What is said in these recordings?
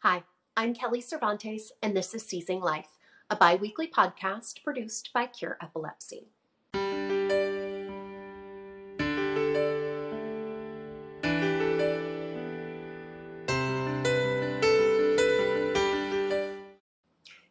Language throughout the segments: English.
Hi, I'm Kelly Cervantes, and this is Seizing Life, a bi-weekly podcast produced by Cure Epilepsy.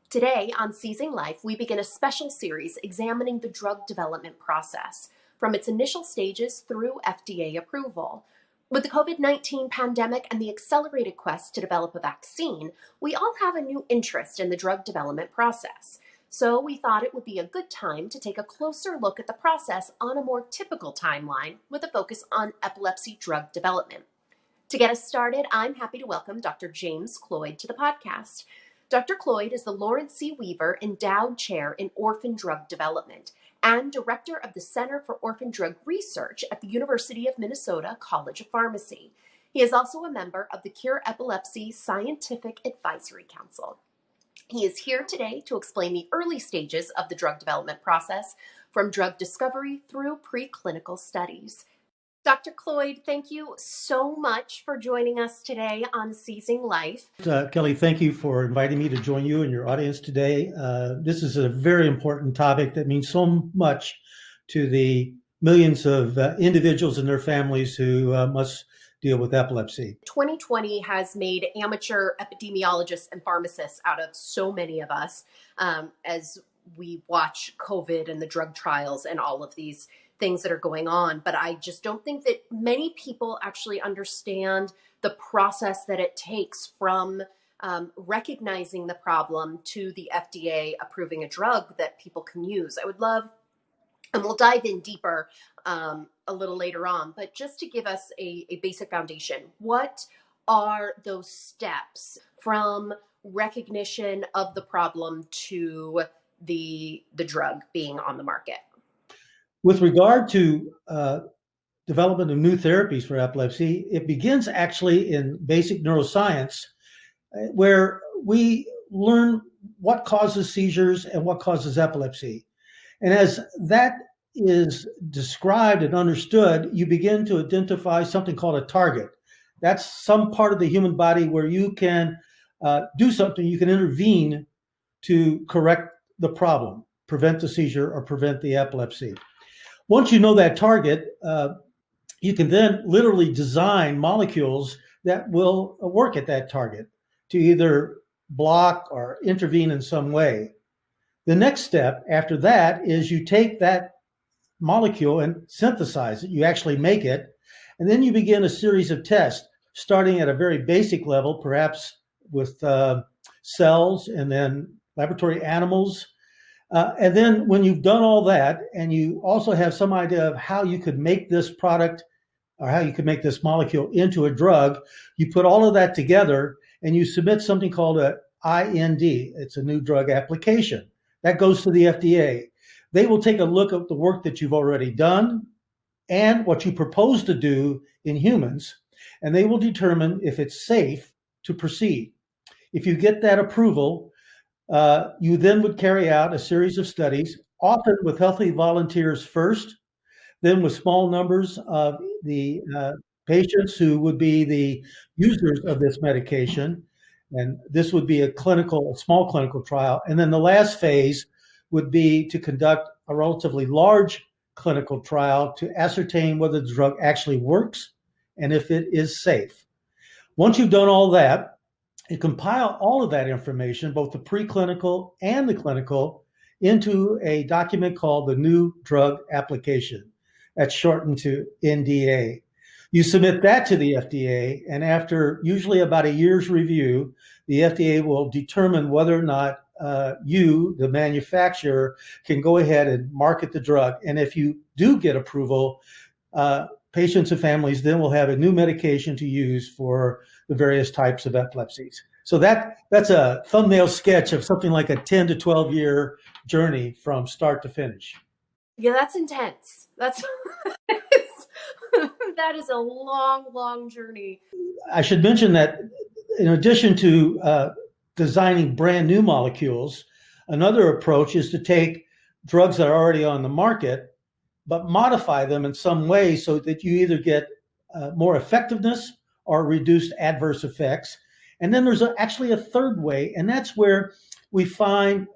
Today on Seizing Life, we begin a special series examining the drug development process, from its initial stages through FDA approval. With the COVID-19 pandemic and the accelerated quest to develop a vaccine, we all have a new interest in the drug development process. So we thought it would be a good time to take a closer look at the process on a more typical timeline with a focus on epilepsy drug development. To get us started, I'm happy to welcome Dr. James Cloyd to the podcast. Dr. Cloyd is the Lawrence C. Weaver Endowed Chair in Orphan Drug Development and Director of the Center for Orphan Drug Research at the University of Minnesota College of Pharmacy. He is also a member of the Cure Epilepsy Scientific Advisory Council. He is here today to explain the early stages of the drug development process, from drug discovery through preclinical studies. Dr. Cloyd, thank you so much for joining us today on Seizing Life. Kelly, thank you for inviting me to join you and your audience today. This is a very important topic that means so much to the millions of individuals and their families who must deal with epilepsy. 2020 has made amateur epidemiologists and pharmacists out of so many of us as we watch COVID and the drug trials and all of these things that are going on. But I just don't think that many people actually understand the process that it takes from recognizing the problem to the FDA approving a drug that people can use. I would love, and we'll dive in deeper a little later on, but just to give us a basic foundation, what are those steps from recognition of the problem to the drug being on the market? With regard to development of new therapies for epilepsy, it begins actually in basic neuroscience, where we learn what causes seizures and what causes epilepsy. And as that is described and understood, you begin to identify something called a target. That's some part of the human body where you can do something, you can intervene to correct the problem, prevent the seizure or prevent the epilepsy. Once you know that target, you can then literally design molecules that will work at that target to either block or intervene in some way. The next step after that is you take that molecule and synthesize it. You actually make it, and then you begin a series of tests, starting at a very basic level, perhaps with cells and then laboratory animals. And then when you've done all that, and you also have some idea of how you could make this product or how you could make this molecule into a drug, you put all of that together and you submit something called an IND. It's a new drug application. That goes to the FDA. They will take a look at the work that you've already done and what you propose to do in humans, and they will determine if it's safe to proceed. If you get that approval, you then would carry out a series of studies, often with healthy volunteers first, then with small numbers of the patients who would be the users of this medication. And this would be a small clinical trial. And then the last phase would be to conduct a relatively large clinical trial to ascertain whether the drug actually works and if it is safe. Once you've done all that, you compile all of that information, both the preclinical and the clinical, into a document called the New Drug Application. That's shortened to NDA. You submit that to the FDA, and after usually about a year's review, the FDA will determine whether or not you, the manufacturer, can go ahead and market the drug. And if you do get approval, patients and families then will have a new medication to use for the various types of epilepsies. So that's a thumbnail sketch of something like a 10 to 12 year journey from start to finish. Yeah, that's intense. That is a long journey. I should mention that in addition to designing brand new molecules, another approach is to take drugs that are already on the market, but modify them in some way so that you either get more effectiveness or reduced adverse effects. And then there's actually a third way, and that's where we find,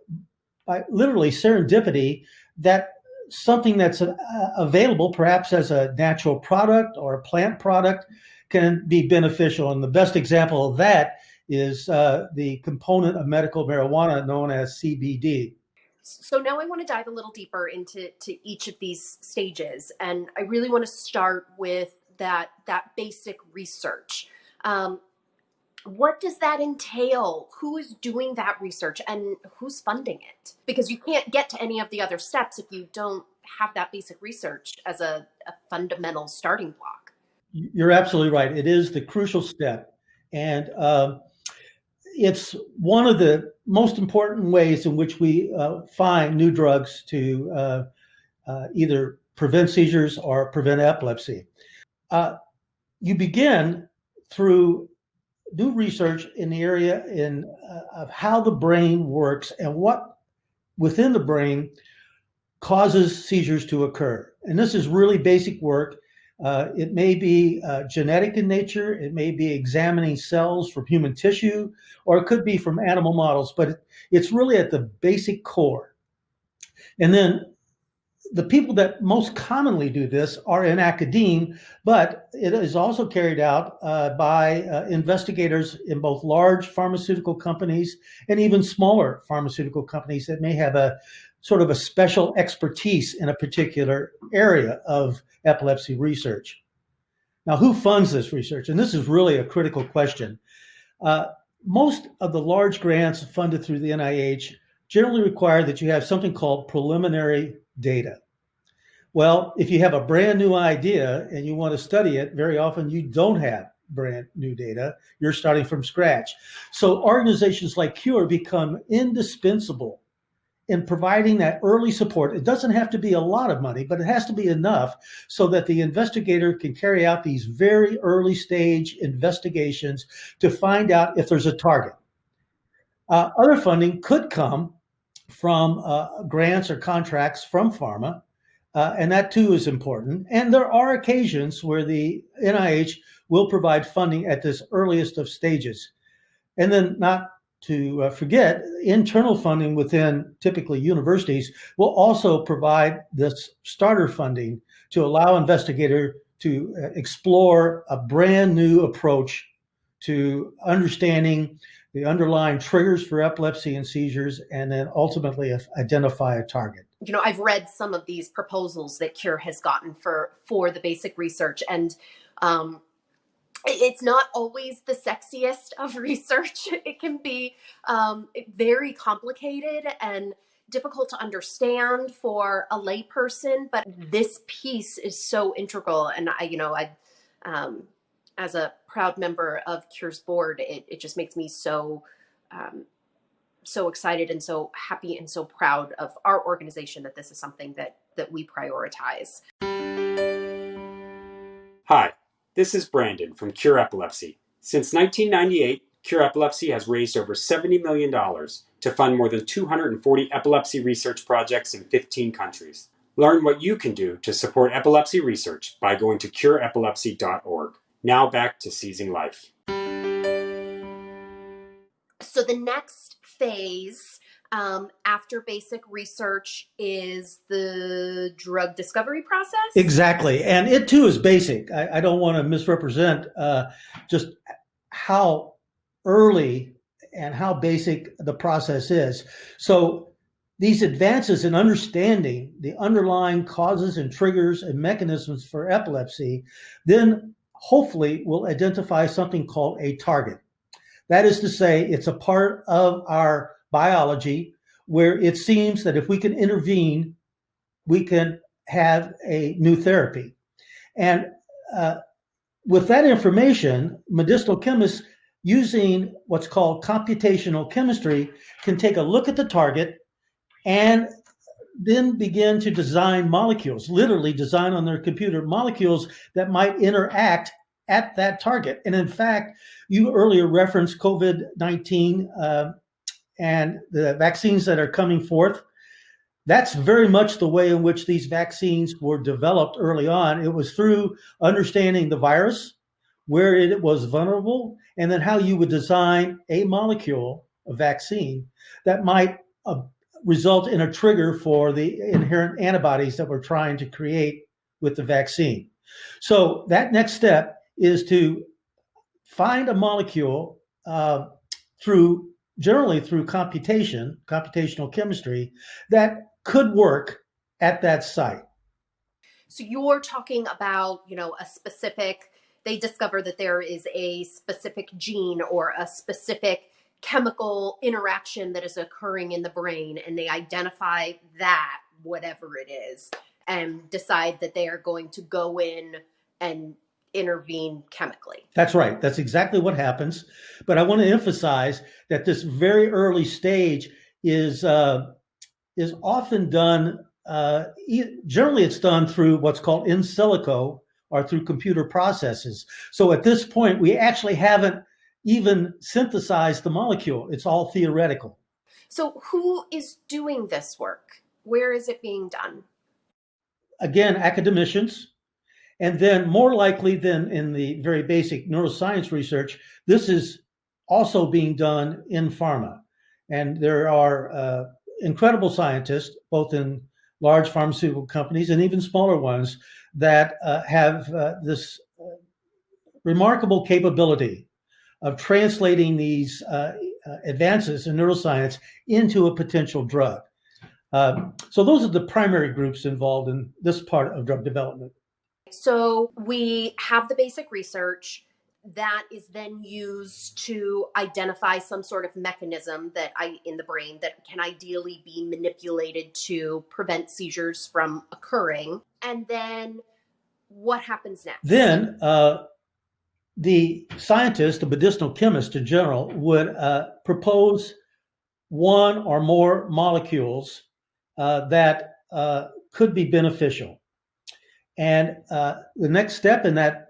by literally serendipity, that something that's available, perhaps as a natural product or a plant product, can be beneficial. And the best example of that is the component of medical marijuana known as CBD. So now I want to dive a little deeper into each of these stages, and I really want to start with that basic research. What does that entail? Who is doing that research and who's funding it? Because you can't get to any of the other steps if you don't have that basic research as a fundamental starting block. You're absolutely right. It is the crucial step. And it's one of the most important ways in which we find new drugs to either prevent seizures or prevent epilepsy. You begin through new research in the area of how the brain works and what within the brain causes seizures to occur. And this is really basic work. It may be genetic in nature, it may be examining cells from human tissue, or it could be from animal models, but it's really at the basic core. And then the people that most commonly do this are in academia, but it is also carried out by investigators in both large pharmaceutical companies and even smaller pharmaceutical companies that may have a sort of a special expertise in a particular area of epilepsy research. Now, who funds this research? And this is really a critical question. Most of the large grants funded through the NIH generally require that you have something called preliminary data. Well, if you have a brand new idea and you want to study it, very often you don't have brand new data. You're starting from scratch. So organizations like Cure become indispensable in providing that early support. It doesn't have to be a lot of money, but it has to be enough so that the investigator can carry out these very early stage investigations to find out if there's a target. Other funding could come from grants or contracts from pharma, and that too is important. And there are occasions where the NIH will provide funding at this earliest of stages. And then not to forget, internal funding within typically universities will also provide this starter funding to allow investigators to explore a brand new approach to understanding the underlying triggers for epilepsy and seizures, and then ultimately identify a target. You know, I've read some of these proposals that Cure has gotten for the basic research, and it's not always the sexiest of research. It can be very complicated and difficult to understand for a layperson, but this piece is so integral. And I as a proud member of Cure's board, it just makes me so excited and so happy and so proud of our organization that this is something that we prioritize. Hi, this is Brandon from Cure Epilepsy. Since 1998, Cure Epilepsy has raised over $70 million to fund more than 240 epilepsy research projects in 15 countries. Learn what you can do to support epilepsy research by going to cureepilepsy.org. Now back to Seizing Life. So the next phase after basic research is the drug discovery process? Exactly. And it too is basic. I don't want to misrepresent just how early and how basic the process is. So these advances in understanding the underlying causes and triggers and mechanisms for epilepsy then hopefully will identify something called a target. That is to say, it's a part of our biology where it seems that if we can intervene, we can have a new therapy. And with that information, medicinal chemists using what's called computational chemistry can take a look at the target and then begin to design molecules, literally design on their computer molecules that might interact at that target. And in fact, you earlier referenced COVID-19 and the vaccines that are coming forth. That's very much the way in which these vaccines were developed early on. It was through understanding the virus, where it was vulnerable, and then how you would design a molecule, a vaccine, that might result in a trigger for the inherent antibodies that we're trying to create with the vaccine. So that next step is to find a molecule generally through computational chemistry, that could work at that site. So you're talking about, they discover that there is a specific gene or a specific chemical interaction that is occurring in the brain, and they identify that, whatever it is, and decide that they are going to go in and intervene chemically. That's right. That's exactly what happens. But I want to emphasize that this very early stage is often done. Generally, it's done through what's called in silico, or through computer processes. So at this point, we actually haven't even synthesized the molecule. It's all theoretical. So who is doing this work? Where is it being done? Again, academicians. And then more likely than in the very basic neuroscience research, this is also being done in pharma. And there are incredible scientists, both in large pharmaceutical companies and even smaller ones, that have this remarkable capability of translating these advances in neuroscience into a potential drug. So those are the primary groups involved in this part of drug development. So we have the basic research that is then used to identify some sort of mechanism in the brain that can ideally be manipulated to prevent seizures from occurring. And then what happens next? Then the scientist, the medicinal chemist in general, would propose one or more molecules that could be beneficial. And the next step in that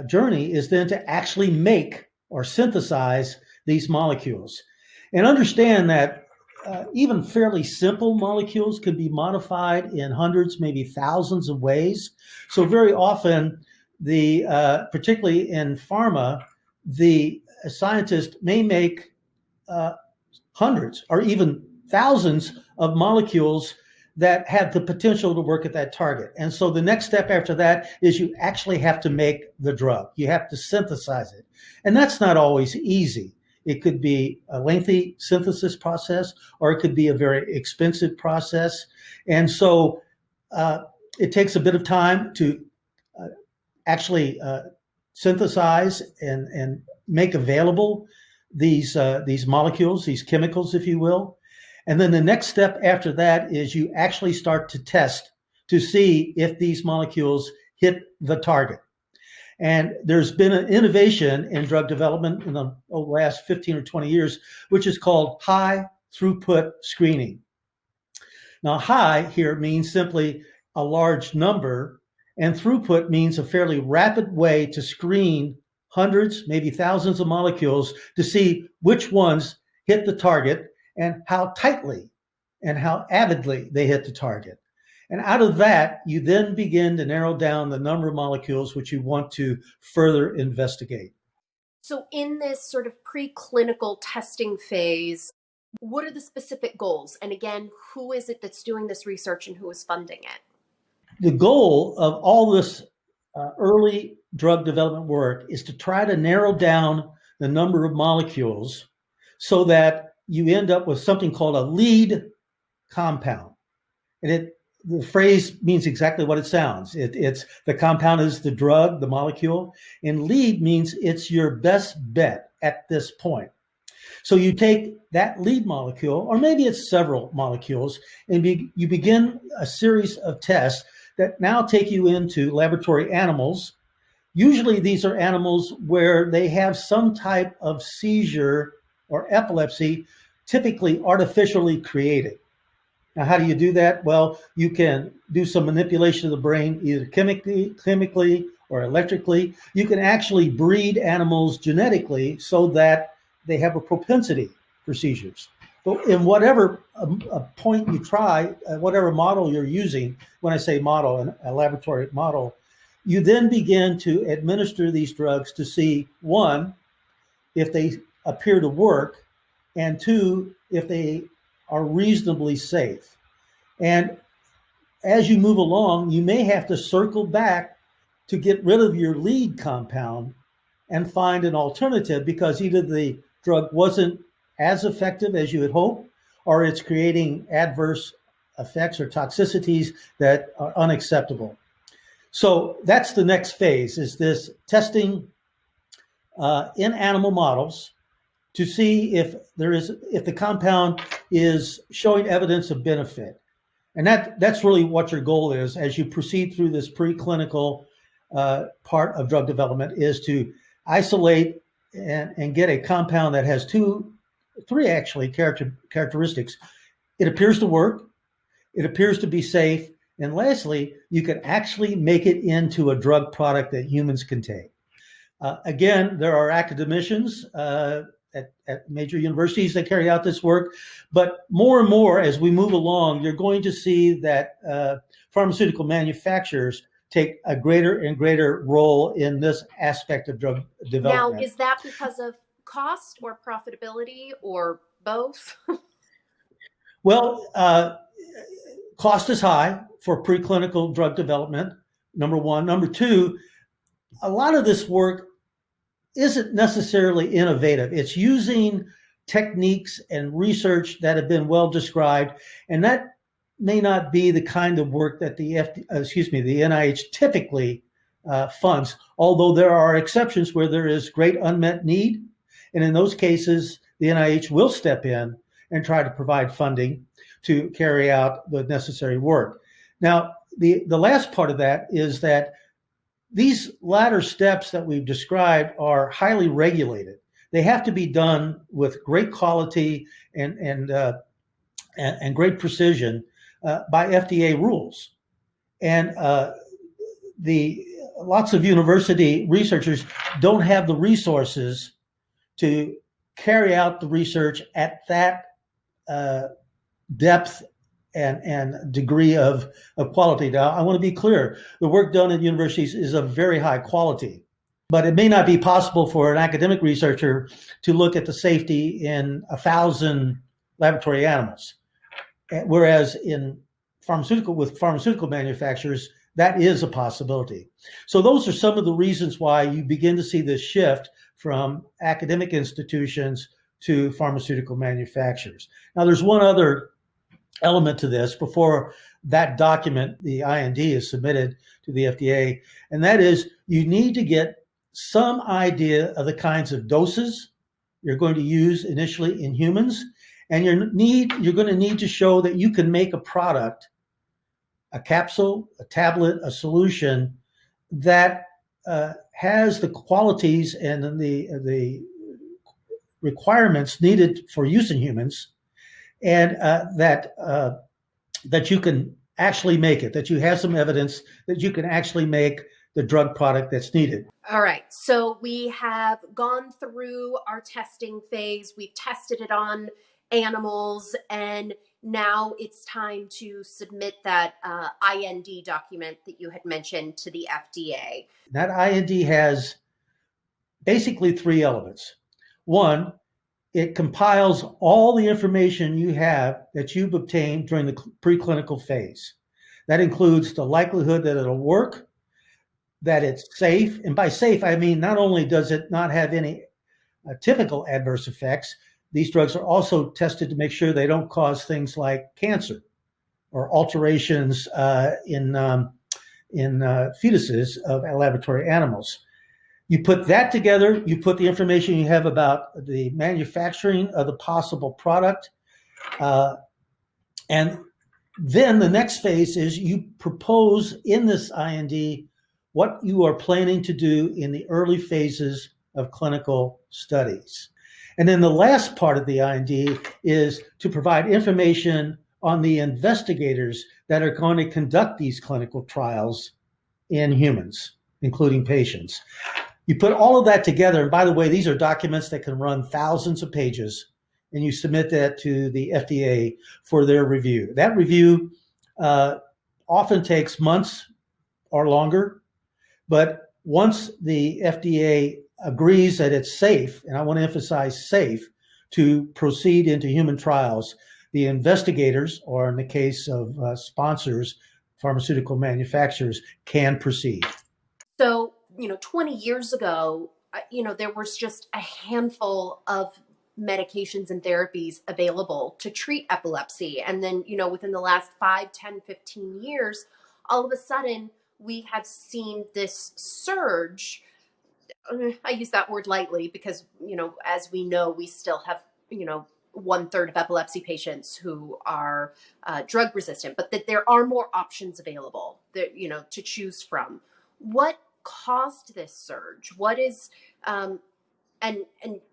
journey is then to actually make or synthesize these molecules. And understand that even fairly simple molecules can be modified in hundreds, maybe thousands of ways. So very often, particularly in pharma, the scientist may make hundreds or even thousands of molecules that have the potential to work at that target. And so the next step after that is you actually have to make the drug. You have to synthesize it. And that's not always easy. It could be a lengthy synthesis process, or it could be a very expensive process. And so it takes a bit of time to actually synthesize and make available these molecules, these chemicals, if you will. And then the next step after that is you actually start to test to see if these molecules hit the target. And there's been an innovation in drug development in the last 15 or 20 years, which is called high throughput screening. Now, high here means simply a large number, and throughput means a fairly rapid way to screen hundreds, maybe thousands of molecules to see which ones hit the target and how tightly and how avidly they hit the target. And out of that, you then begin to narrow down the number of molecules which you want to further investigate. So in this sort of preclinical testing phase, what are the specific goals? And again, who is it that's doing this research and who is funding it? The goal of all this early drug development work is to try to narrow down the number of molecules so that you end up with something called a lead compound. And the phrase means exactly what it sounds. It's the compound is the drug, the molecule, and lead means it's your best bet at this point. So you take that lead molecule, or maybe it's several molecules, and you begin a series of tests that now take you into laboratory animals. Usually these are animals where they have some type of seizure or epilepsy, typically artificially created. Now, how do you do that? Well, you can do some manipulation of the brain, either chemically or electrically. You can actually breed animals genetically so that they have a propensity for seizures. But in whatever point you try, whatever model you're using, when I say model, a laboratory model, You then begin to administer these drugs to see, one, if they appear to work, and two, if they are reasonably safe. And as you move along, you may have to circle back to get rid of your lead compound and find an alternative, because either the drug wasn't as effective as you had hoped, or it's creating adverse effects or toxicities that are unacceptable. So that's the next phase, is this testing in animal models to see if the compound is showing evidence of benefit. And that's really what your goal is as you proceed through this preclinical part of drug development, is to isolate and get a compound that has three actually characteristics. It appears to work, it appears to be safe, and lastly, you can actually make it into a drug product that humans can take. Again, there are academicians at major universities that carry out this work, but more and more as we move along, you're going to see that pharmaceutical manufacturers take a greater and greater role in this aspect of drug development. Now, is that because of cost or profitability or both? Well, cost is high for preclinical drug development, number one. Number two, a lot of this work isn't necessarily innovative. It's using techniques and research that have been well described, and that may not be the kind of work that the NIH typically funds, although there are exceptions where there is great unmet need. And in those cases, the NIH will step in and try to provide funding to carry out the necessary work. Now, the last part of that is that these latter steps that we've described are highly regulated. They have to be done with great quality and great precision by FDA rules. And lots of university researchers don't have the resources to carry out the research at that depth and degree of quality. Now, I want to be clear, the work done at universities is of very high quality, but it may not be possible for an academic researcher to look at the safety in 1,000 laboratory animals. Whereas with pharmaceutical manufacturers, that is a possibility. So those are some of the reasons why you begin to see this shift from academic institutions to pharmaceutical manufacturers. Now, there's one other element to this before that document, the IND, is submitted to the FDA, and that is you need to get some idea of the kinds of doses you're going to use initially in humans, and you're going to need to show that you can make a product, a capsule, a tablet, a solution that has the qualities and the requirements needed for use in humans, and that you can actually make it, that you have some evidence that you can actually make the drug product that's needed. All right. So we have gone through our testing phase. We've tested it on animals, and now it's time to submit that IND document that you had mentioned to the FDA. That IND has basically three elements. One, it compiles all the information you have that you've obtained during the preclinical phase. That includes the likelihood that it'll work, that it's safe. And by safe, I mean not only does it not have any typical adverse effects, these drugs are also tested to make sure they don't cause things like cancer or alterations in fetuses of laboratory animals. You put that together, you put the information you have about the manufacturing of the possible product, and then the next phase is you propose in this IND what you are planning to do in the early phases of clinical studies. And then the last part of the IND is to provide information on the investigators that are going to conduct these clinical trials in humans, including patients. You put all of that together, and by the way, these are documents that can run thousands of pages, and you submit that to the FDA for their review. That review often takes months or longer. But once the FDA agrees that it's safe, and I want to emphasize safe, to proceed into human trials, the investigators, or in the case of sponsors, pharmaceutical manufacturers, can proceed. So, 20 years ago, there was just a handful of medications and therapies available to treat epilepsy. And then, within the last 5, 10, 15 years, all of a sudden, we have seen this surge. I use that word lightly because, as we know, we still have, 1/3 of epilepsy patients who are drug resistant, but that there are more options available that, to choose from. What caused this surge? What is, and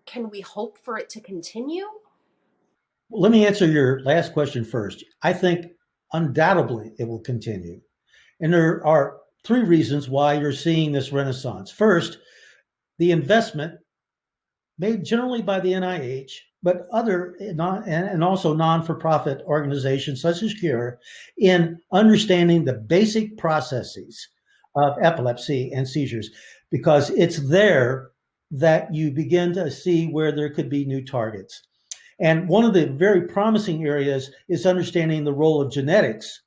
can we hope for it to continue? Well, let me answer your last question first. I think undoubtedly it will continue. And there are 3 reasons why you're seeing this renaissance. First, the investment made generally by the NIH, but other and also non-for-profit organizations such as Cure, in understanding the basic processes of epilepsy and seizures, because it's there that you begin to see where there could be new targets. And one of the very promising areas is understanding the role of genetics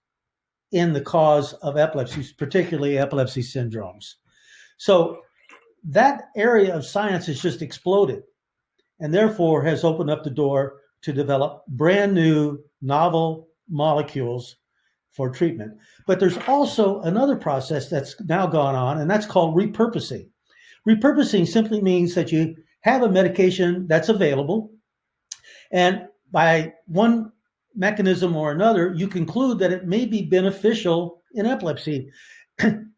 in the cause of epilepsy, particularly epilepsy syndromes. So that area of science has just exploded, and therefore has opened up the door to develop brand new novel molecules for treatment. But there's also another process that's now gone on, and that's called repurposing. Repurposing simply means that you have a medication that's available, and by one mechanism or another, you conclude that it may be beneficial in epilepsy.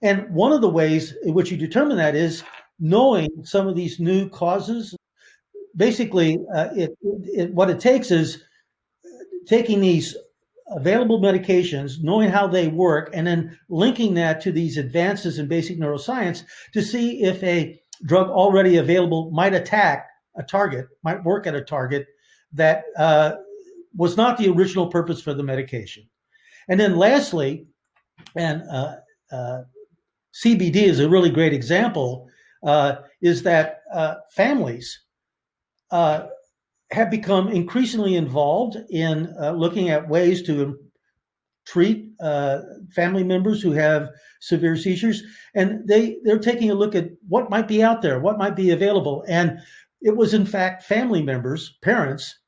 And one of the ways in which you determine that is knowing some of these new causes. Basically, what it takes is taking these available medications, knowing how they work, and then linking that to these advances in basic neuroscience to see if a drug already available might attack a target, might work at a target that was not the original purpose for the medication. And then lastly, and CBD is a really great example, is that families have become increasingly involved in looking at ways to treat family members who have severe seizures. And they're taking a look at what might be out there, what might be available. And it was, in fact, family members, parents,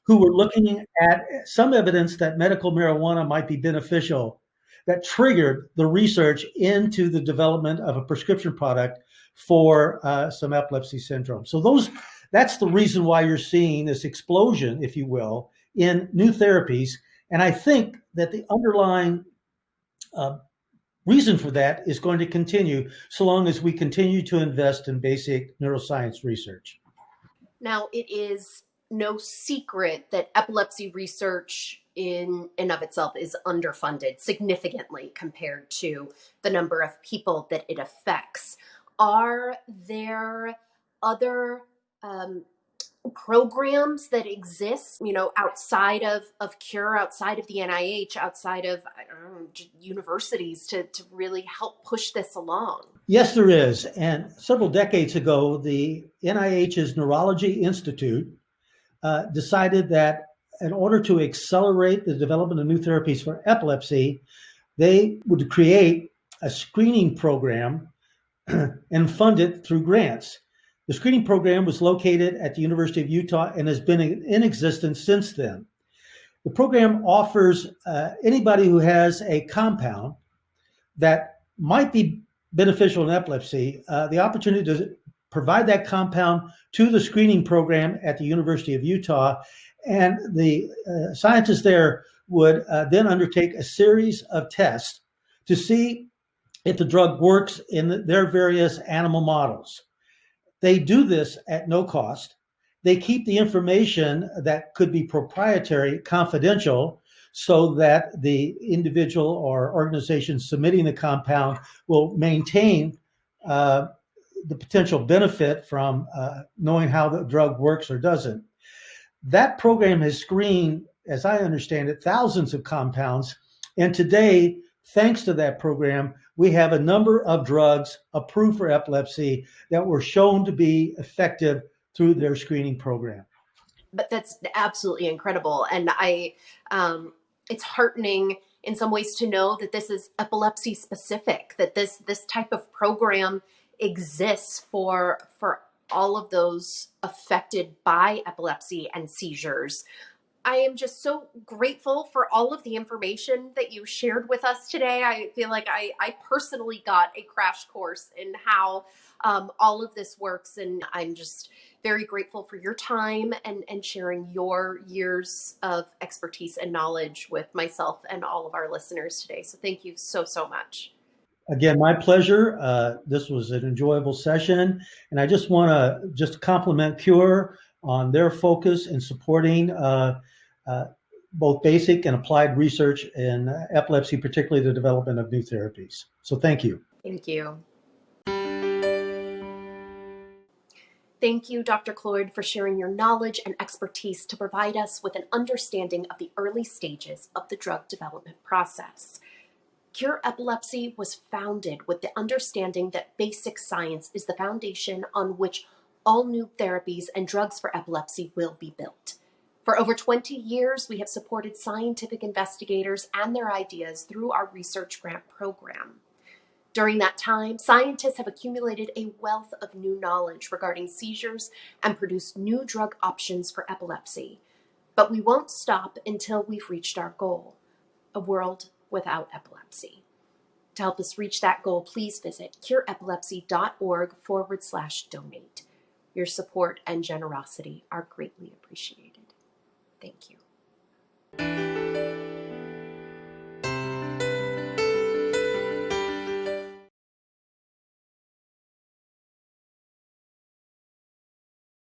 who were looking at some evidence that medical marijuana might be beneficial that triggered the research into the development of a prescription product for some epilepsy syndrome. So that's the reason why you're seeing this explosion, if you will, in new therapies. And I think that the underlying reason for that is going to continue so long as we continue to invest in basic neuroscience research. Now, it is no secret that epilepsy research in and of itself is underfunded significantly compared to the number of people that it affects. Are there other programs that exist, outside of Cure, outside of the NIH, outside of universities to really help push this along? Yes, there is. And several decades ago, the NIH's Neurology Institute decided that in order to accelerate the development of new therapies for epilepsy, they would create a screening program and fund it through grants. The screening program was located at the University of Utah and has been in existence since then. The program offers anybody who has a compound that might be beneficial in epilepsy the opportunity to provide that compound to the screening program at the University of Utah. And the scientists there would then undertake a series of tests to see if the drug works in their various animal models. They do this at no cost. They keep the information that could be proprietary confidential so that the individual or organization submitting the compound will maintain the potential benefit from knowing how the drug works or doesn't. That program has screened, as I understand it, thousands of compounds. And today, thanks to that program, we have a number of drugs approved for epilepsy that were shown to be effective through their screening program. But that's absolutely incredible. And it's heartening in some ways to know that this is epilepsy specific, that this type of program exists for all of those affected by epilepsy and seizures. I am just so grateful for all of the information that you shared with us today. I feel like I personally got a crash course in how all of this works, and I'm just very grateful for your time and sharing your years of expertise and knowledge with myself and all of our listeners today. So thank you so, so much. Again, my pleasure. This was an enjoyable session, and I just want to compliment Cure on their focus in supporting both basic and applied research in epilepsy, particularly the development of new therapies. So thank you. Thank you. Thank you, Dr. Cloyd, for sharing your knowledge and expertise to provide us with an understanding of the early stages of the drug development process. Cure Epilepsy was founded with the understanding that basic science is the foundation on which all new therapies and drugs for epilepsy will be built. For over 20 years, we have supported scientific investigators and their ideas through our research grant program. During that time, scientists have accumulated a wealth of new knowledge regarding seizures and produced new drug options for epilepsy. But we won't stop until we've reached our goal, a world without epilepsy. To help us reach that goal, please visit cureepilepsy.org/donate. Your support and generosity are greatly appreciated. Thank you.